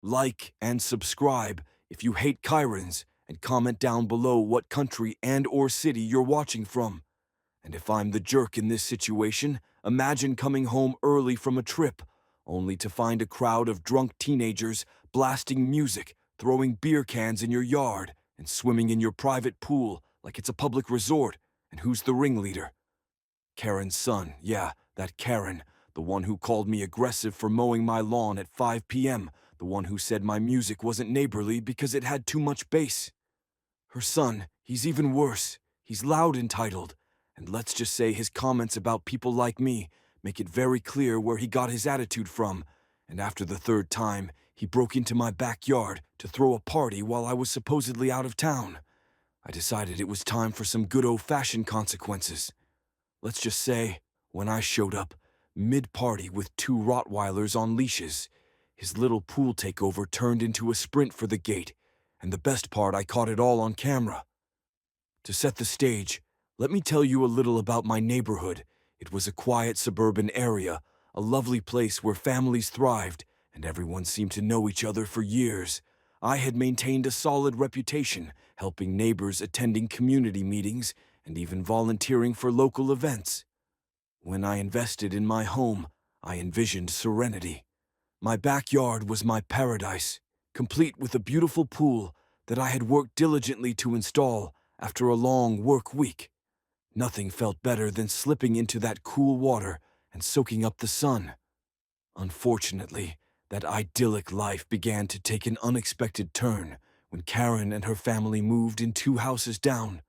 Like and subscribe if you hate Chirons, and comment down below what country and/or city you're watching from. And if I'm the jerk in this situation, imagine coming home early from a trip, only to find a crowd of drunk teenagers blasting music, throwing beer cans in your yard, and swimming in your private pool like it's a public resort. And who's the ringleader? Karen's son, yeah, that Karen, the one who called me aggressive for mowing my lawn at 5 p.m., the one who said my music wasn't neighborly because it had too much bass. Her son, he's even worse. He's loud entitled, and let's just say his comments about people like me make it very clear where he got his attitude from, and after the third time, he broke into my backyard to throw a party while I was supposedly out of town. I decided it was time for some good old-fashioned consequences. Let's just say, when I showed up, mid-party with two Rottweilers on leashes, his little pool takeover turned into a sprint for the gate, and the best part, I caught it all on camera. To set the stage, let me tell you a little about my neighborhood. It was a quiet suburban area, a lovely place where families thrived, and everyone seemed to know each other for years. I had maintained a solid reputation, helping neighbors, attending community meetings, and even volunteering for local events. When I invested in my home, I envisioned serenity. My backyard was my paradise, complete with a beautiful pool that I had worked diligently to install after a long work week. Nothing felt better than slipping into that cool water and soaking up the sun. Unfortunately, that idyllic life began to take an unexpected turn when Karen and her family moved in two houses down.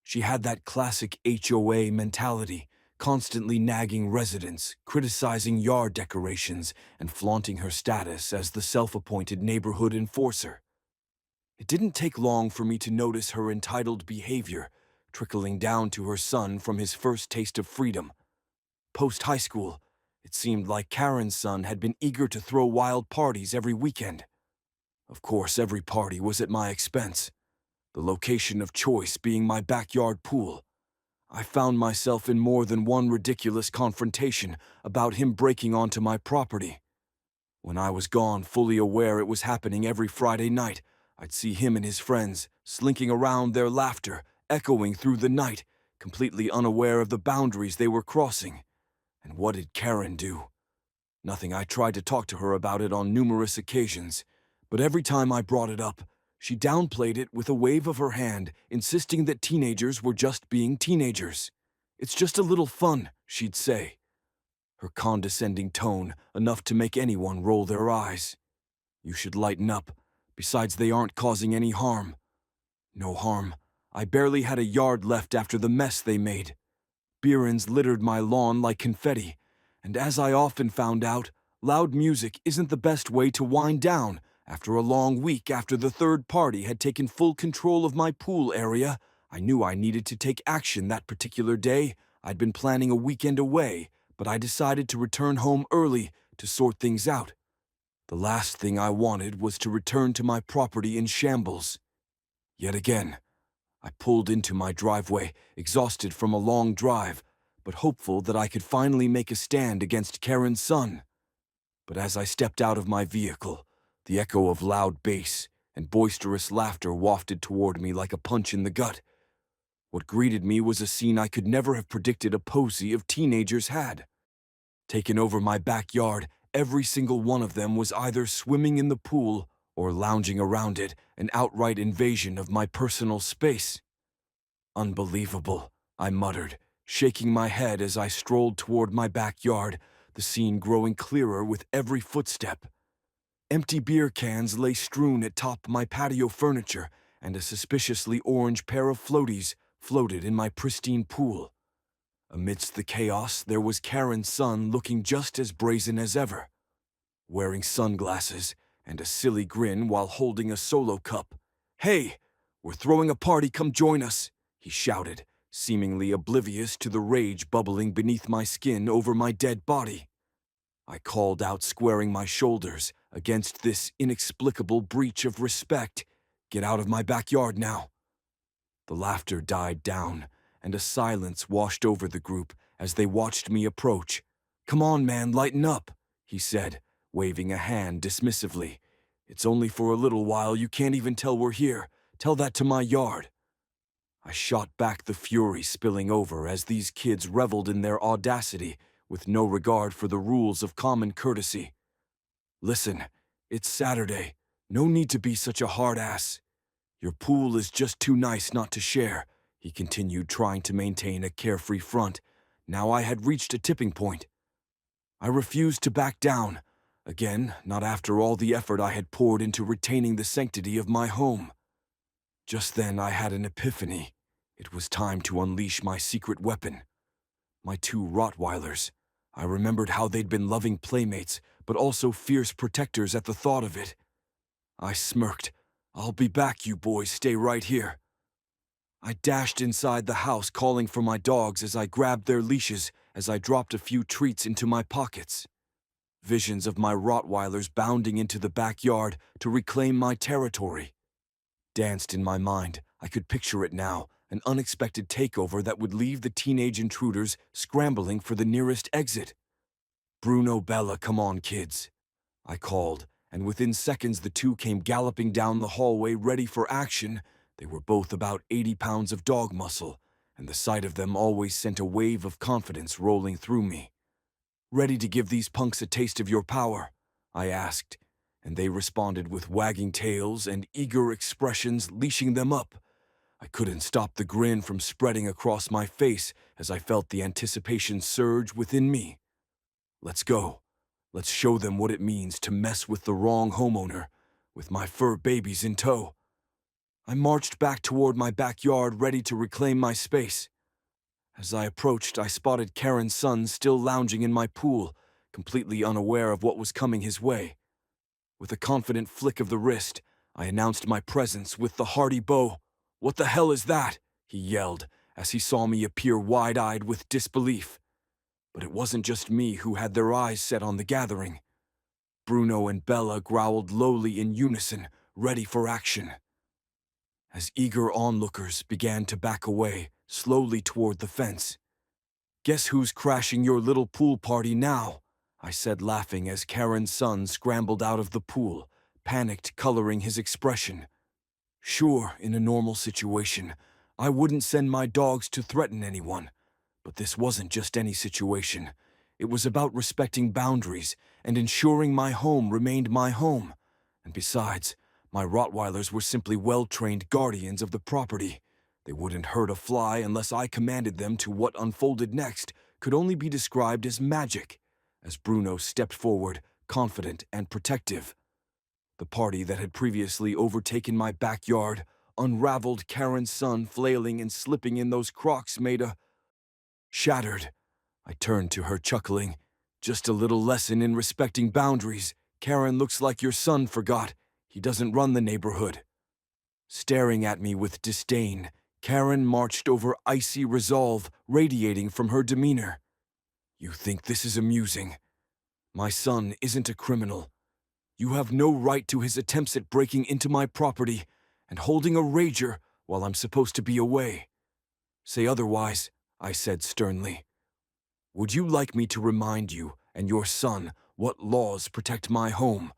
She had that classic HOA mentality, constantly nagging residents, criticizing yard decorations, and flaunting her status as the self-appointed neighborhood enforcer. It didn't take long for me to notice her entitled behavior, trickling down to her son from his first taste of freedom. Post-high school, it seemed like Karen's son had been eager to throw wild parties every weekend. Of course, every party was at my expense, the location of choice being my backyard pool. I found myself in more than one ridiculous confrontation about him breaking onto my property. When I was gone, fully aware it was happening every Friday night, I'd see him and his friends slinking around, their laughter echoing through the night, completely unaware of the boundaries they were crossing. And what did Karen do? Nothing. I tried to talk to her about it on numerous occasions, but every time I brought it up, she downplayed it with a wave of her hand, insisting that teenagers were just being teenagers. "It's just a little fun," she'd say. Her condescending tone enough to make anyone roll their eyes. "You should lighten up. Besides, they aren't causing any harm." No harm. I barely had a yard left after the mess they made. Beerens littered my lawn like confetti, and as I often found out, loud music isn't the best way to wind down after a long week. After the third party had taken full control of my pool area, I knew I needed to take action that particular day. I'd been planning a weekend away, but I decided to return home early to sort things out. The last thing I wanted was to return to my property in shambles. Yet again, I pulled into my driveway, exhausted from a long drive, but hopeful that I could finally make a stand against Karen's son. But as I stepped out of my vehicle, the echo of loud bass and boisterous laughter wafted toward me like a punch in the gut. What greeted me was a scene I could never have predicted a posy of teenagers had. Taken over my backyard, every single one of them was either swimming in the pool or lounging around it, an outright invasion of my personal space. "Unbelievable," I muttered, shaking my head as I strolled toward my backyard, the scene growing clearer with every footstep. Empty beer cans lay strewn atop my patio furniture, and a suspiciously orange pair of floaties floated in my pristine pool. Amidst the chaos, there was Karen's son looking just as brazen as ever, wearing sunglasses and a silly grin while holding a solo cup. "Hey, we're throwing a party, come join us," he shouted, seemingly oblivious to the rage bubbling beneath my skin over my dead body. I called out, squaring my shoulders against this inexplicable breach of respect. "Get out of my backyard now." The laughter died down, and a silence washed over the group as they watched me approach. "Come on, man, lighten up," he said, waving a hand dismissively. "It's only for a little while, you can't even tell we're here. Tell that to my yard." I shot back, the fury spilling over as these kids reveled in their audacity with no regard for the rules of common courtesy. "Listen, it's Saturday. No need to be such a hard ass. Your pool is just too nice not to share," he continued, trying to maintain a carefree front. Now I had reached a tipping point. I refused to back down. Again, not after all the effort I had poured into retaining the sanctity of my home. Just then I had an epiphany. It was time to unleash my secret weapon. My two Rottweilers. I remembered how they'd been loving playmates, but also fierce protectors at the thought of it. I smirked. "I'll be back, you boys, stay right here." I dashed inside the house, calling for my dogs as I grabbed their leashes as I dropped a few treats into my pockets. Visions of my Rottweilers bounding into the backyard to reclaim my territory danced in my mind. I could picture it now, an unexpected takeover that would leave the teenage intruders scrambling for the nearest exit. "Bruno, Bella, come on, kids," I called, and within seconds the two came galloping down the hallway ready for action. They were both about 80 pounds of dog muscle, and the sight of them always sent a wave of confidence rolling through me. "Ready to give these punks a taste of your power?" I asked, and they responded with wagging tails and eager expressions, leashing them up. I couldn't stop the grin from spreading across my face as I felt the anticipation surge within me. "Let's go. Let's show them what it means to mess with the wrong homeowner, with my fur babies in tow." I marched back toward my backyard, ready to reclaim my space. As I approached, I spotted Karen's son still lounging in my pool, completely unaware of what was coming his way. With a confident flick of the wrist, I announced my presence with the hearty bow. "What the hell is that?" he yelled as he saw me appear wide-eyed with disbelief. But it wasn't just me who had their eyes set on the gathering. Bruno and Bella growled lowly in unison, ready for action. As eager onlookers began to back away, slowly toward the fence. "Guess who's crashing your little pool party now?" I said, laughing as Karen's son scrambled out of the pool, panicked coloring his expression. Sure, in a normal situation, I wouldn't send my dogs to threaten anyone. But this wasn't just any situation. It was about respecting boundaries and ensuring my home remained my home. And besides, my Rottweilers were simply well-trained guardians of the property. They wouldn't hurt a fly unless I commanded them to. What unfolded next could only be described as magic, as Bruno stepped forward, confident and protective. The party that had previously overtaken my backyard unraveled, Karen's son flailing and slipping in those Crocs made a shattered. I turned to her, chuckling. "Just a little lesson in respecting boundaries. Karen, looks like your son forgot. He doesn't run the neighborhood." Staring at me with disdain, Karen marched over, icy resolve radiating from her demeanor. "You think this is amusing? My son isn't a criminal. You have no right to his attempts at breaking into my property and holding a rager while I'm supposed to be away. Say otherwise," I said sternly. "Would you like me to remind you and your son what laws protect my home?"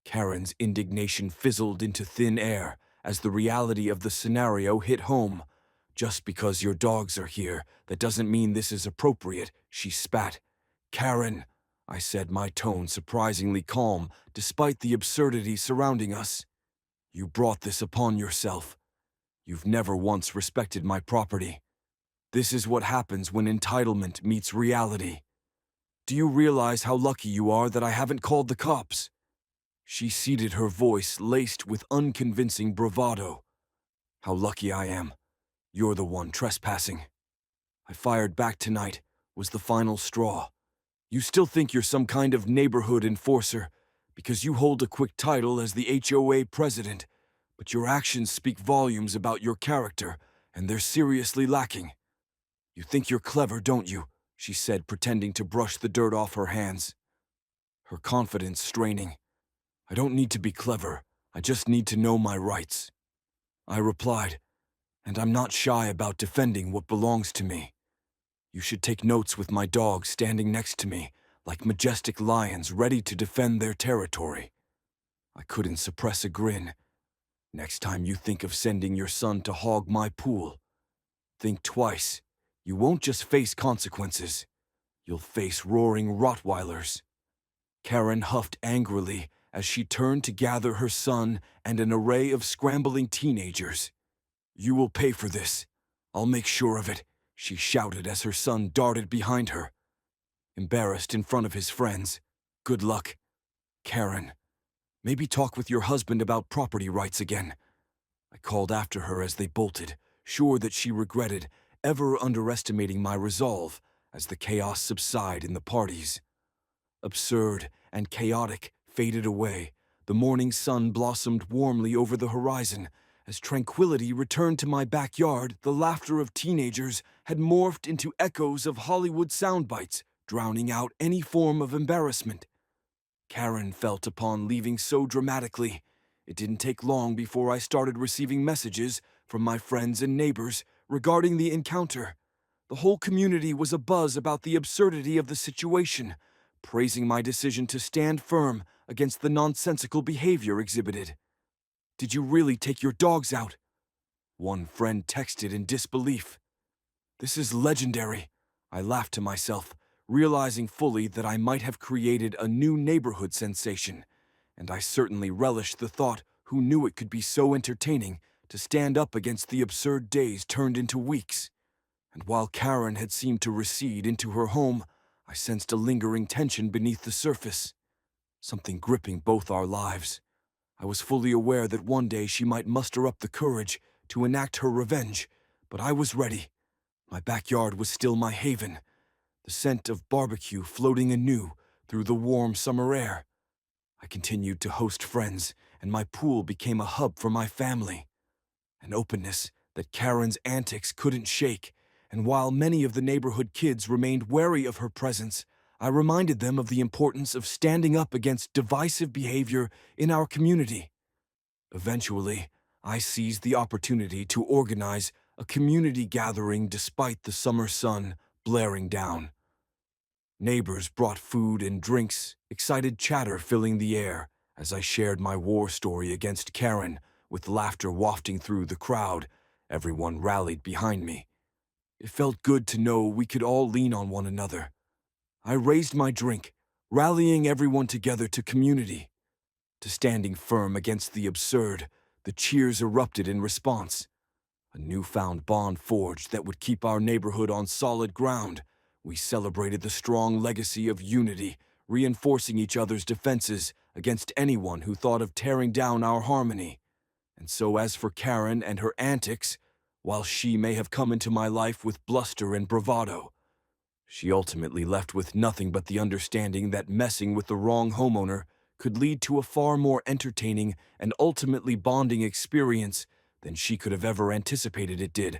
Karen's indignation fizzled into thin air as the reality of the scenario hit home. "Just because your dogs are here, that doesn't mean this is appropriate," she spat. "Karen," I said, my tone surprisingly calm despite the absurdity surrounding us. "You brought this upon yourself. You've never once respected my property. This is what happens when entitlement meets reality. Do you realize how lucky you are that I haven't called the cops?" She seated her voice laced with unconvincing bravado. "How lucky I am. You're the one trespassing." I fired back. Tonight was the final straw. "You still think you're some kind of neighborhood enforcer because you hold a quick title as the HOA president, but your actions speak volumes about your character, and they're seriously lacking. You think you're clever, don't you?" she said, pretending to brush the dirt off her hands. Her confidence straining. "I don't need to be clever. I just need to know my rights," I replied, "and I'm not shy about defending what belongs to me. You should take notes with my dog standing next to me, like majestic lions ready to defend their territory. I couldn't suppress a grin. Next time you think of sending your son to hog my pool, think twice. You won't just face consequences. You'll face roaring Rottweilers. Karen huffed angrily as she turned to gather her son and an array of scrambling teenagers. You will pay for this. I'll make sure of it, she shouted as her son darted behind her. Embarrassed in front of his friends. Good luck, Karen. Maybe talk with your husband about property rights again. I called after her as they bolted, sure that she regretted ever underestimating my resolve as the chaos subsided in the parties. Absurd and chaotic faded away. The morning sun blossomed warmly over the horizon. As tranquility returned to my backyard, the laughter of teenagers had morphed into echoes of Hollywood soundbites, drowning out any form of embarrassment. Karen felt upon leaving so dramatically. It didn't take long before I started receiving messages from my friends and neighbors regarding the encounter. The whole community was abuzz about the absurdity of the situation, praising my decision to stand firm against the nonsensical behavior exhibited. Did you really take your dogs out? One friend texted in disbelief. This is legendary, I laughed to myself, realizing fully that I might have created a new neighborhood sensation, and I certainly relished the thought who knew it could be so entertaining to stand up against the absurd days turned into weeks. And while Karen had seemed to recede into her home, I sensed a lingering tension beneath the surface, something gripping both our lives. I was fully aware that one day she might muster up the courage to enact her revenge, but I was ready. My backyard was still my haven, the scent of barbecue floating anew through the warm summer air. I continued to host friends, and my pool became a hub for my family. An openness that Karen's antics couldn't shake, and while many of the neighborhood kids remained wary of her presence, I reminded them of the importance of standing up against divisive behavior in our community. Eventually, I seized the opportunity to organize a community gathering despite the summer sun blaring down. Neighbors brought food and drinks, excited chatter filling the air as I shared my war story against Karen, with laughter wafting through the crowd. Everyone rallied behind me. It felt good to know we could all lean on one another. I raised my drink, rallying everyone together to community. To standing firm against the absurd, the cheers erupted in response. A newfound bond forged that would keep our neighborhood on solid ground. We celebrated the strong legacy of unity, reinforcing each other's defenses against anyone who thought of tearing down our harmony. And so as for Karen and her antics, while she may have come into my life with bluster and bravado, she ultimately left with nothing but the understanding that messing with the wrong homeowner could lead to a far more entertaining and ultimately bonding experience than she could have ever anticipated it did.